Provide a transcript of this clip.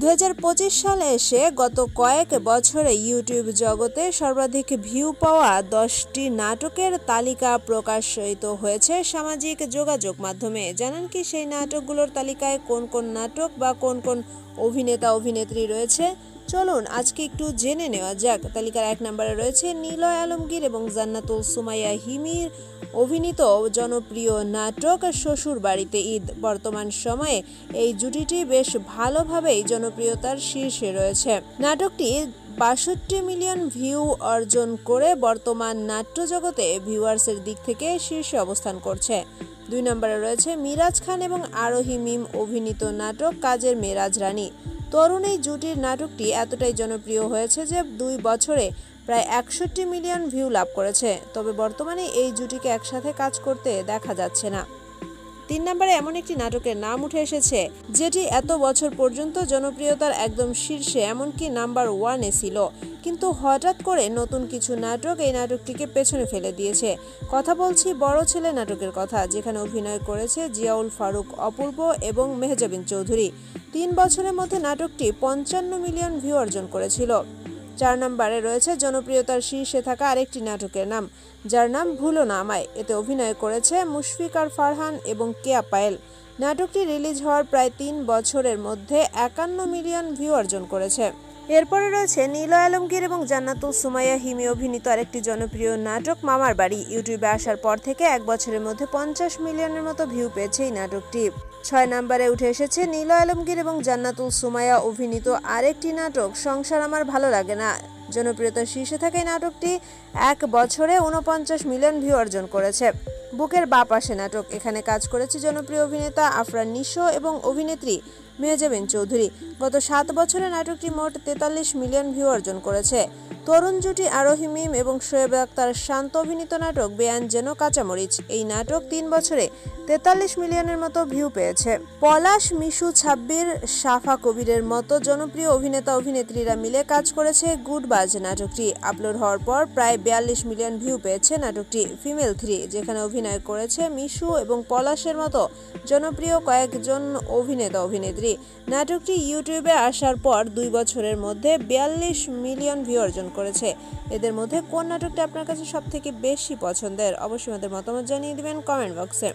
2025 সালে এসে গত কয়েক বছরে ইউটিউব জগতে সর্বাধিক ভিউ পাওয়া 10টি নাটকের তালিকা প্রকাশিত হয়েছে সামাজিক যোগাযোগ মাধ্যমে। জানেন কি সেই নাটকগুলোর তালিকায় কোন কোন নাটক বা কোন কোন অভিনেতা অভিনেত্রী রয়েছে? চলুন আজকে একটু জেনে নেওয়া যাক। তালিকার 1 নম্বরে রয়েছে নিলয় আলমগীর এবং জান্নাতুল সুমাইয়া হিমির অভিনীত জনপ্রিয় নাটক শ্বশুর বাড়িতে ঈদ। বর্তমান সময়ে এই জুটিটি বেশ ভালোভাবেই জনপ্রিয়তার শীর্ষে রয়েছে। নাটকটি 62 মিলিয়ন ভিউ অর্জন করে বর্তমান নাট্য জগতে ভিউয়ার্সের দিক থেকে শীর্ষে অবস্থান করছে। 2 নম্বরে রয়েছে মিরাজ খান এবং আরোহী মিম অভিনীত নাটক কাজের মেয়ে রাজরানী। তরুণ এই জুটির নাটকটি এতটাই জনপ্রিয় হয়েছে যে 2 বছরে প্রায় 61 মিলিয়ন ভিউ লাভ করেছে। তবে বর্তমানে এই জুটিকে একসাথে কাজ করতে দেখা যাচ্ছে না। 3 নম্বরে এমন একটি নাটকের নাম উঠে এসেছে যেটি এত বছর পর্যন্ত জনপ্রিয়তার একদম শীর্ষে, এমনকি নাম্বার 1-এ ছিল, কিন্তু হঠাৎ করে নতুন কিছু নাটক এই নাটকটিকে পেছনে ফেলে দিয়েছে। কথা বলছি বড় ছেলে নাটকের কথা, যেখানে অভিনয় করেছে জিয়াউল ফারুক অপূর্ব এবং মেহজাবিন চৌধুরী। 3 বছরের মধ্যে নাটকটি 55 মিলিয়ন ভিউ অর্জন করেছিল। 4 নম্বরে রয়েছে জনপ্রিয়তার শীর্ষে থাকা আরেকটি নাটকের নাম, যার নাম ভুলো না আমায়। এতে অভিনয় করেছে মুশফিকার ফারহান এবং কেয়া পায়েল। নাটকটি রিলিজ হওয়ার প্রায় 3 বছরের মধ্যে 51 মিলিয়ন ভিউ অর্জন করেছে। এরপরে রয়েছে নিলয় আলমগীর এবং জান্নাতুল সুমাইয়া হিমি অভিনীত আরেকটি জনপ্রিয় নাটক মামার বাড়ি। ইউটিউবে আসার পর থেকে 1 বছরের মধ্যে 50 মিলিয়নের মতো ভিউ পেয়েছে এই নাটকটি। 6 নম্বরে উঠে এসেছে নিলয় আলমগীর এবং জান্নাতুল সুমাইয়া অভিনীত আরেকটি নাটক সংসার আমার ভালো লাগে না। জনপ্রিয়তার শীর্ষে থাকা এই নাটকটি 1 বছরে 49 মিলিয়ন ভিউ অর্জন করেছে। বুকের বাঁ পাশে নাটক, এখানে কাজ করেছে জনপ্রিয় অভিনেতা আফরান নিশো এবং অভিনেত্রী মেহজাবিন চৌধুরী। গত 7 বছরে নাটকটি মোট 43 মিলিয়ন ভিউ অর্জন করেছে। তরুণ জুটি আরোহী মিম এবং শোয়েব আক্তার শান্ত অভিনীত নাটক বেআইন যেন কাঁচামরিচ। এই নাটক 3 বছরে 43 মিলিয়নের মতো ভিউ পেয়েছে। পলাশ, মিশু, ছাব্বির, সাফা কবিরের মতো জনপ্রিয় অভিনেতা অভিনেত্রীরা মিলে কাজ করেছে গুডবাজ নাটকটি। আপলোড হওয়ার পর প্রায় 42 মিলিয়ন ভিউ পেয়েছে নাটকটি। ফিমেল 3, যেখানে অভিনয় করেছে মিশু এবং পলাশের মতো জনপ্রিয় কয়েকজন অভিনেতা অভিনেত্রী। নাটকটি ইউটিউবে আসার পর 2 বছরের মধ্যে 42 মিলিয়ন ভিউ অর্জন করেছে। এদের মধ্যে কোন নাটকটা আপনার কাছে সবথেকে বেশি পছন্দের? অবশ্যই আমাদের মতামত জানিয়ে দিবেন কমেন্ট বক্সে।